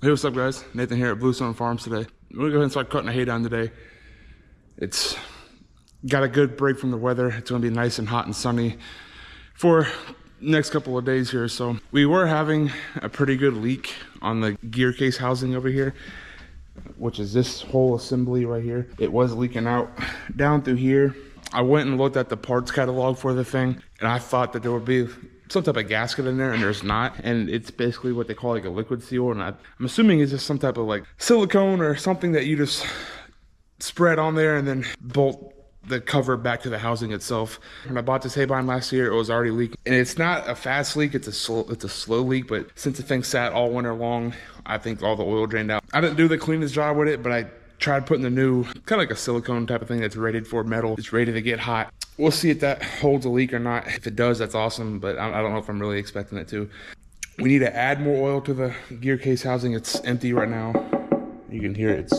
Hey, what's up guys? Nathan here at Bluestone Farms today. We're gonna go ahead and start cutting the hay down today. It's got a good break from the weather. It's gonna be nice and hot and sunny for next couple of days here. So we were having a pretty good leak on the gear case housing over here, which is this whole assembly right here. It was leaking out down through here. I went and looked at the parts catalog for the thing, and I thought that there would be some type of gasket in there, and there's not. And it's basically what they call like a liquid seal, and I'm assuming it's just some type of like silicone or something that you just spread on there and then bolt the cover back to the housing itself. When I bought this hay barn last year, it was already leaking, and it's not a fast leak, it's a slow leak. But since the thing sat all winter long, I think all the oil drained out. I didn't do the cleanest job with it, but I tried putting the new kind of like a silicone type of thing that's rated for metal. It's ready to get hot. We'll see if that holds a leak or not. If it does, that's awesome, but I don't know if I'm really expecting it to. We need to add more oil to the gear case housing. It's empty right now. You can hear it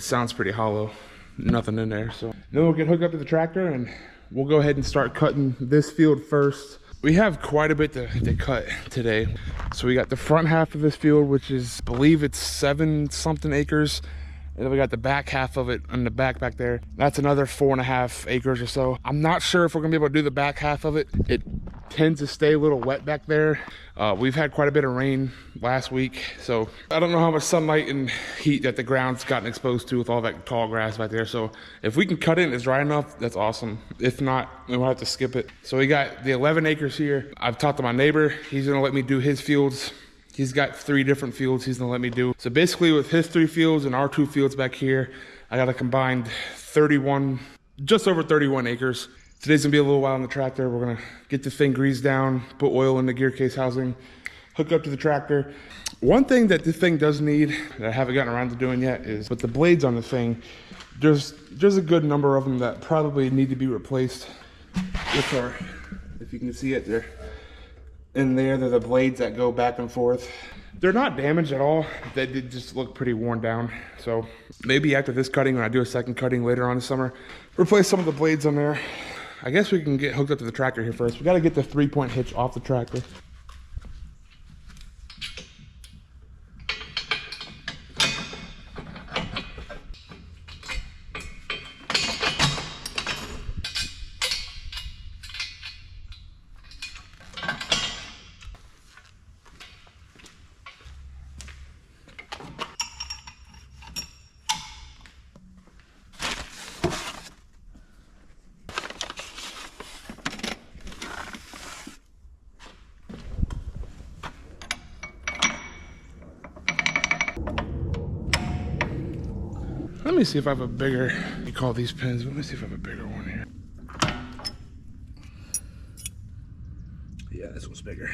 sounds pretty hollow. Nothing in there. So then we'll get hooked up to the tractor and we'll go ahead and start cutting this field first. We have quite a bit to cut today. So we got the front half of this field, which is, I believe it's 7-something acres. And then we got the back half of it on the back there. That's another 4.5 acres or so. I'm not sure if we're gonna be able to do the back half of it. It tends to stay a little wet back there. We've had quite a bit of rain last week, so I don't know how much sunlight and heat that the ground's gotten exposed to with all that tall grass back there. So if we can cut it and it's dry enough, that's awesome. If not, we'll have to skip it. So we got the 11 acres here. I've talked to my neighbor. He's gonna let me do his fields. He's got 3 different fields he's gonna let me do. So basically with his 3 fields and our 2 fields back here, I got a combined 31, just over 31 acres. Today's gonna be a little while on the tractor. We're gonna get the thing greased down, put oil in the gear case housing, hook up to the tractor. One thing that this thing does need that I haven't gotten around to doing yet is with the blades on the thing, there's a good number of them that probably need to be replaced. Which are, if you can see it, they're in there. They're the blades that go back and forth. They're not damaged at all. They just look pretty worn down. So maybe after this cutting, when I do a second cutting later on this summer, replace some of the blades on there. I guess we can get hooked up to the tractor here first. We got to get the 3-point hitch off the tractor. Let me see if I have a bigger, you call these pins, let me see if I have a bigger one here. Yeah, this one's bigger.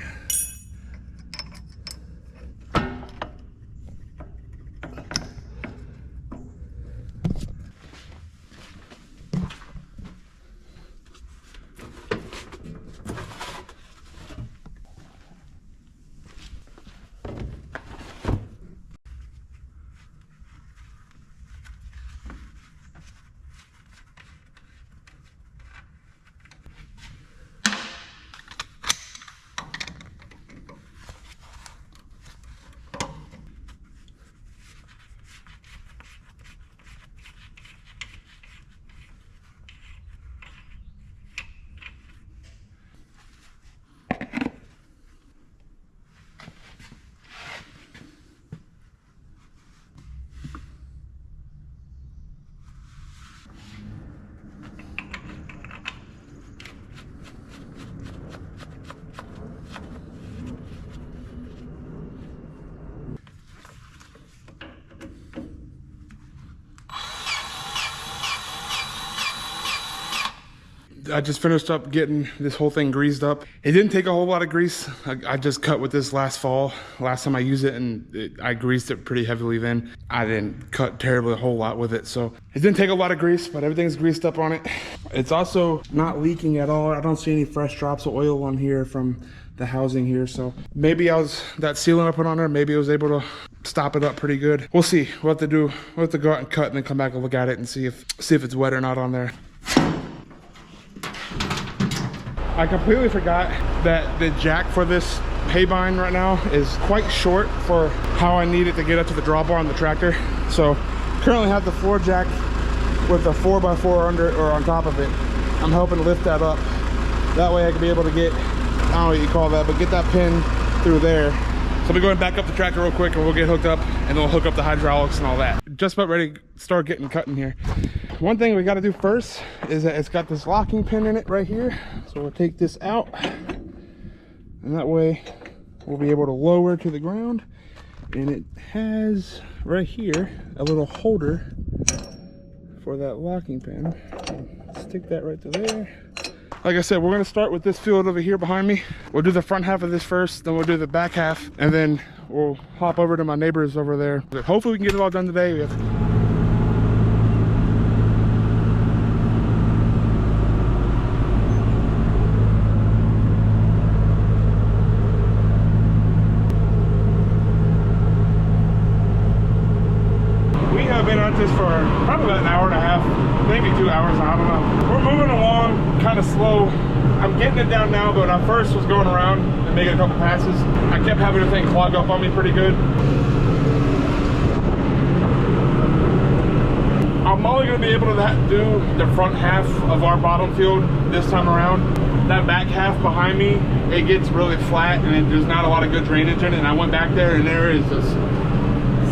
I just finished up getting this whole thing greased up. It didn't take a whole lot of grease. I just cut with this last fall. Last time I used it, and I greased it pretty heavily then. I didn't cut terribly a whole lot with it, so it didn't take a lot of grease, but everything's greased up on it. It's also not leaking at all. I don't see any fresh drops of oil on here from the housing here, so maybe that sealant I put on there, maybe I was able to stop it up pretty good. We'll see. We'll have to go out and cut and then come back and look at it and see if it's wet or not on there. I completely forgot that the jack for this bind right now is quite short for how I need it to get up to the drawbar on the tractor. So currently have the floor jack with a 4x4 under or on top of it. I'm helping lift that up. That way I can be able to get, I don't know what you call that, but get that pin through there. So I'll be going back up the tractor real quick and we'll get hooked up and then we'll hook up the hydraulics and all that. Just about ready to start getting cutting here. One thing we got to do first is that it's got this locking pin in it right here. So we'll take this out and that way we'll be able to lower to the ground. And it has right here a little holder for that locking pin. Stick that right to there. Like I said, we're gonna start with this field over here behind me. We'll do the front half of this first, then we'll do the back half, and then we'll hop over to my neighbors over there. Hopefully we can get it all done today. We have been at this for probably about an hour and a half, maybe 2 hours, I don't know. We're moving along kind of slow. I'm getting it down now, but when I first was going around and making a couple passes, I kept having the thing clog up on me pretty good. I'm only going to be able to do the front half of our bottom field this time around. That back half behind me, it gets really flat and there's not a lot of good drainage in it. And I went back there and there is just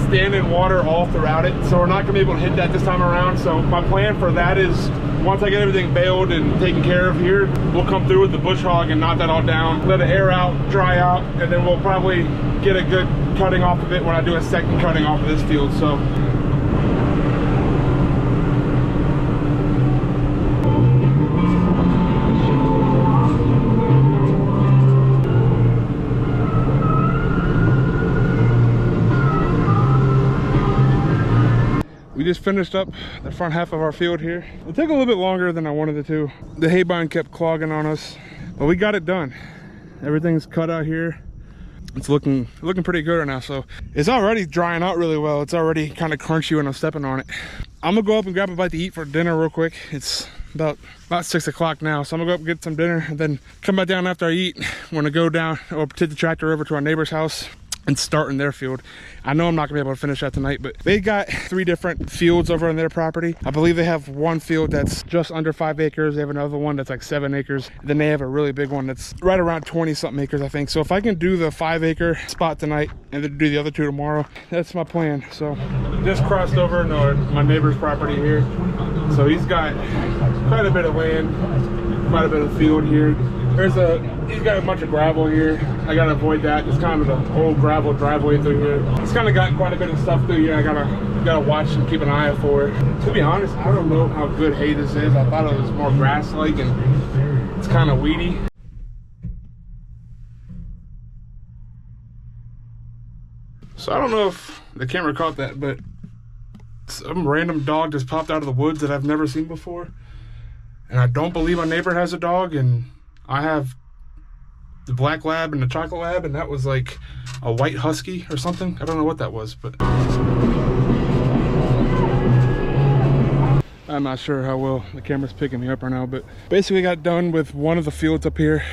standing water all throughout it, so we're not gonna be able to hit that this time around. So my plan for that is once I get everything baled and taken care of here, we'll come through with the bush hog and knock that all down, let it air out, dry out, and then we'll probably get a good cutting off of it when I do a second cutting off of this field. So we just finished up the front half of our field here. It took a little bit longer than I wanted it to. The hay bind kept clogging on us, but we got it done. Everything's cut out here. It's looking pretty good right now. So it's already drying out really well. It's already kind of crunchy when I'm stepping on it. I'm gonna go up and grab a bite to eat for dinner real quick. It's about 6 o'clock now. So I'm gonna go up and get some dinner and then come back down after I eat. I'm gonna go down or take the tractor over to our neighbor's house and start in their field. I know I'm not gonna be able to finish that tonight, but they got 3 different fields over on their property. I believe they have one field that's just under 5 acres. They have another one that's like 7 acres. Then they have a really big one that's right around 20 something acres, I think. So if I can do the 5 acre spot tonight and then do the other 2 tomorrow, that's my plan. So just crossed over to my neighbor's property here. So he's got quite a bit of land, quite a bit of field here. He's got a bunch of gravel here. I gotta avoid that. It's kind of the old gravel driveway through here. He's kind of got quite a bit of stuff through here. I gotta watch and keep an eye out for it. To be honest, I don't know how good hay this is. I thought it was more grass-like and it's kind of weedy. So I don't know if the camera caught that, but some random dog just popped out of the woods that I've never seen before. And I don't believe my neighbor has a dog, and I have the black lab and the chocolate lab, and that was like a white husky or something. I don't know what that was, but I'm not sure how well the camera's picking me up right now. But basically got done with one of the fields up here.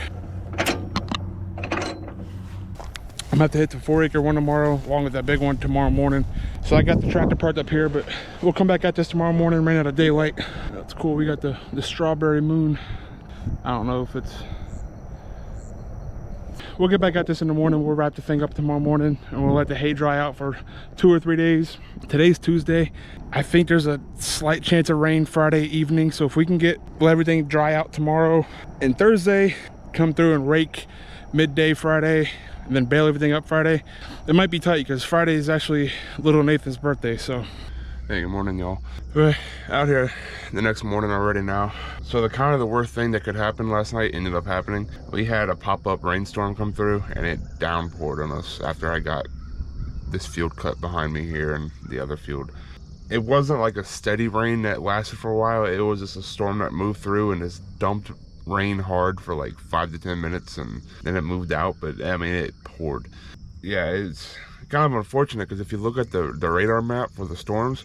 I'm gonna have to hit the 4 acre one tomorrow along with that big one tomorrow morning. So I got the tractor parked up here, but we'll come back at this tomorrow morning, ran out of daylight. That's cool. We got the strawberry moon. I don't know if it's, we'll get back at this in the morning. We'll wrap the thing up tomorrow morning and we'll let the hay dry out for 2 or 3 days. Today's Tuesday. I think there's a slight chance of rain Friday evening. So if we can let everything dry out tomorrow and Thursday, come through and rake midday Friday, and then bail everything up Friday. It might be tight because Friday is actually little Nathan's birthday. So hey, good morning, y'all. We're out here the next morning already now. So the worst thing that could happen last night ended up happening. We had a pop-up rainstorm come through and it downpoured on us after I got this field cut behind me here and the other field. It wasn't like a steady rain that lasted for a while. It was just a storm that moved through and just dumped rain hard for like 5 to 10 minutes and then it moved out. But I mean, it poured. Yeah, it's kind of unfortunate because if you look at the radar map for the storms,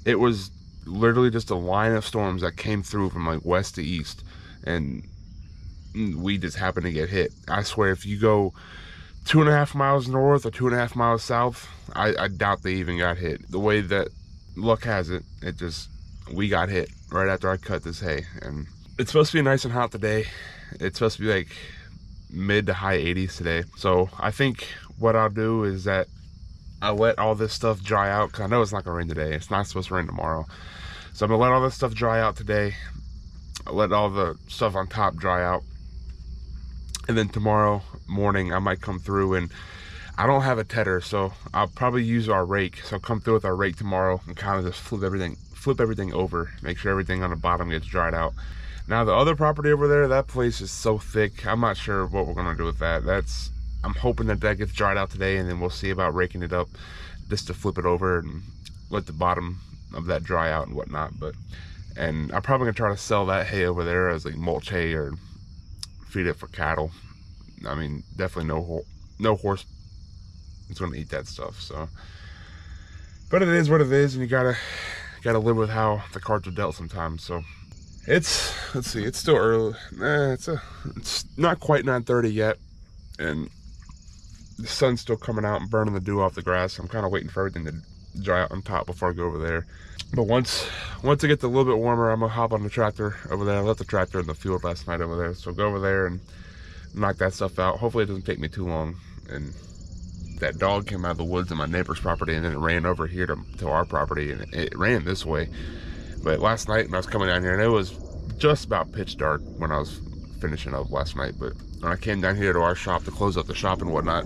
it was literally just a line of storms that came through from like west to east, and we just happened to get hit. I swear, if you go 2.5 miles north or 2.5 miles south, I doubt they even got hit. The way that luck has it, we got hit right after I cut this hay. And it's supposed to be nice and hot today. It's supposed to be like mid to high 80s today. So I think what I'll do is that I'll let all this stuff dry out, because I know it's not gonna rain today. It's not supposed to rain tomorrow. So I'm gonna let all this stuff dry out today. I'll let all the stuff on top dry out. And then tomorrow morning I might come through, and I don't have a tedder, so I'll probably use our rake. So I'll come through with our rake tomorrow and kind of just flip everything over, make sure everything on the bottom gets dried out. Now the other property over there, that place is so thick, I'm not sure what we're gonna do with that. I'm hoping that gets dried out today, and then we'll see about raking it up just to flip it over and let the bottom of that dry out and whatnot. And I'm probably gonna try to sell that hay over there as like mulch hay or feed it for cattle. I mean, definitely no horse is going to eat that stuff. So, but it is what it is, and you gotta live with how the cards are dealt sometimes. So let's see, it's still early. It's not quite 9:30 yet, and the sun's still coming out and burning the dew off the grass. I'm kind of waiting for everything to dry out on top before I go over there. But once it gets a little bit warmer, I'm gonna hop on the tractor over there. I left the tractor in the field last night over there, so go over there and knock that stuff out. Hopefully it doesn't take me too long. And that dog came out of the woods on my neighbor's property, and then it ran over here to our property, and it ran this way. But last night when I was coming down here, and it was just about pitch dark when I was finishing up last night, but when I came down here to our shop to close up the shop and whatnot,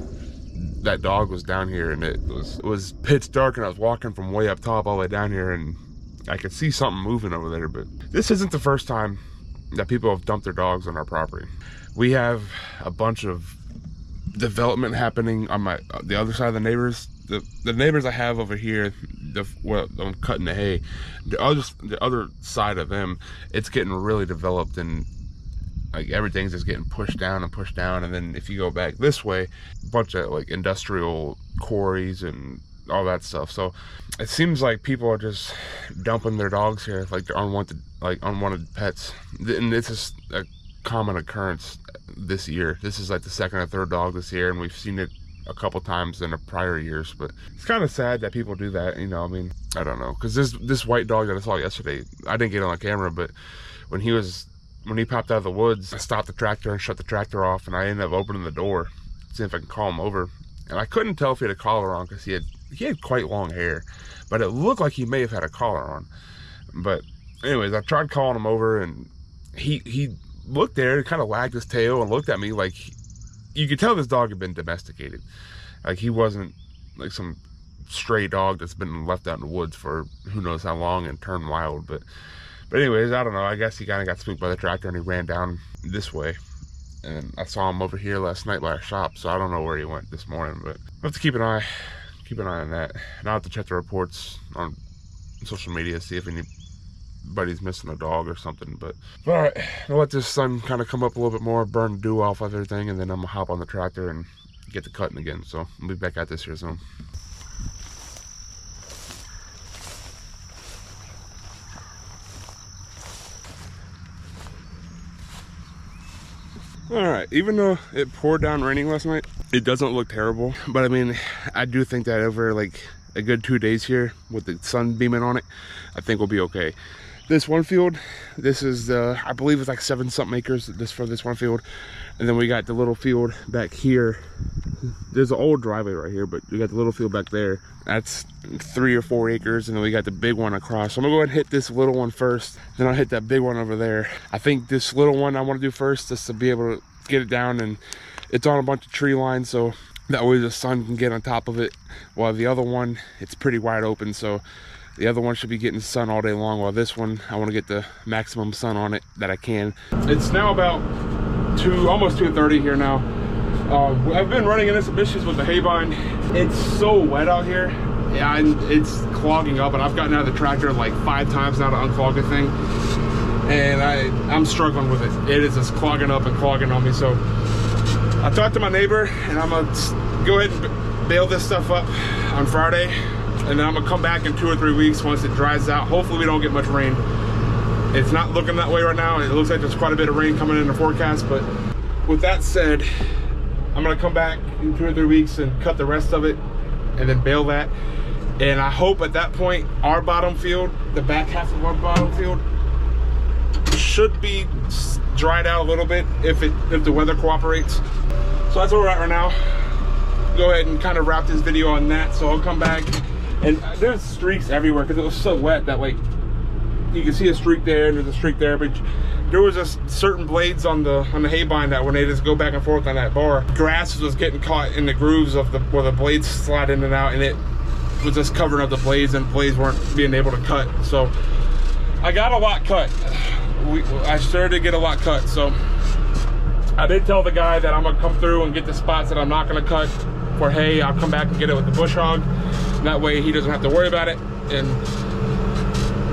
that dog was down here, and it was pitch dark, and I was walking from way up top all the way down here, and I could see something moving over there. But this isn't the first time that people have dumped their dogs on our property. We have a bunch of development happening on the other side of the neighbors. The neighbors I have over here, I'm cutting the hay, the other side of them, it's getting really developed, and like everything's just getting pushed down. And then if you go back this way, a bunch of like industrial quarries and all that stuff. So it seems like people are just dumping their dogs here, like they're unwanted pets. And this is a common occurrence this year. This is like the second or third dog this year, and we've seen it a couple times in the prior years. But it's kind of sad that people do that, you know. I mean, I don't know, because this white dog that I saw yesterday, I didn't get it on camera, but when he popped out of the woods, I stopped the tractor and shut the tractor off, and I ended up opening the door to see if I can call him over. And I couldn't tell if he had a collar on, because he had quite long hair, but it looked like he may have had a collar on. But anyways, I tried calling him over, and he looked there and kind of wagged his tail and looked at me like you could tell this dog had been domesticated. Like he wasn't like some stray dog that's been left out in the woods for who knows how long and turned wild. But anyways, I don't know. I guess he kind of got spooked by the tractor and he ran down this way. And I saw him over here last night by our shop, so I don't know where he went this morning. But I have to keep an eye on that. And I'll have to check the reports on social media, see if anybody's missing a dog or something. But all right, I'll let this sun kind of come up a little bit more, burn the dew off of everything, and then I'm gonna hop on the tractor and get to cutting again. So I'll be back at this here soon. All right, even though it poured down raining last night, it doesn't look terrible. But I mean, I do think that over like a good 2 days here with the sun beaming on it, I think we'll be okay. This one field, this is I believe it's like 7-something acres just for this one field. And then we got the little field back here. There's an old driveway right here, but we got the little field back there. That's 3 or 4 acres, and then we got the big one across. So I'm gonna go ahead and hit this little one first, then I'll hit that big one over there. I think this little one I want to do first, just to be able to get it down, and it's on a bunch of tree lines, so that way the sun can get on top of it. While the other one, it's pretty wide open, so the other one should be getting sun all day long, while this one, I want to get the maximum sun on it that I can. It's now about almost 2:30 here now. I've been running into some issues with the hay bind. It's so wet out here, yeah, and it's clogging up, and I've gotten out of the tractor like 5 times now to unclog the thing, and I'm struggling with it. It is just clogging up and clogging on me. So I talked to my neighbor, and I'm gonna go ahead and bale this stuff up on Friday, and then I'm gonna come back in 2 or 3 weeks once it dries out. Hopefully we don't get much rain. It's not looking that way right now. It looks like there's quite a bit of rain coming in the forecast, but with that said, I'm gonna come back in 2 or 3 weeks and cut the rest of it and then bale that. And I hope at that point, our bottom field, the back half of our bottom field, should be dried out a little bit if the weather cooperates. So that's where we're at right now. Go ahead and kind of wrap this video on that. So I'll come back, and there's streaks everywhere because it was so wet that, like, you can see a streak there and there's a streak there, but there was just certain blades on the haybine that when they just go back and forth on that bar, grass was getting caught in the grooves of where the blades slide in and out, and it was just covering up the blades, and blades weren't being able to cut. So I got a lot cut. I started to get a lot cut. So I did tell the guy that I'm gonna come through and get the spots that I'm not gonna cut for hay. I'll come back and get it with the bush hog. That way he doesn't have to worry about it. And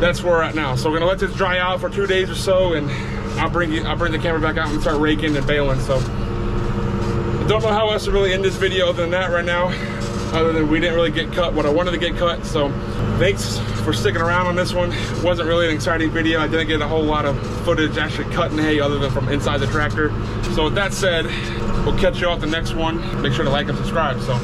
that's where we're at now. So we're gonna let this dry out for 2 days or so, and I'll bring the camera back out and start raking and baling. So I don't know how else to really end this video other than that right now, other than we didn't really get cut what I wanted to get cut. So thanks for sticking around on this one. It wasn't really an exciting video. I didn't get a whole lot of footage actually cutting hay other than from inside the tractor. So with that said, we'll catch you all at the next one. Make sure to like and subscribe. So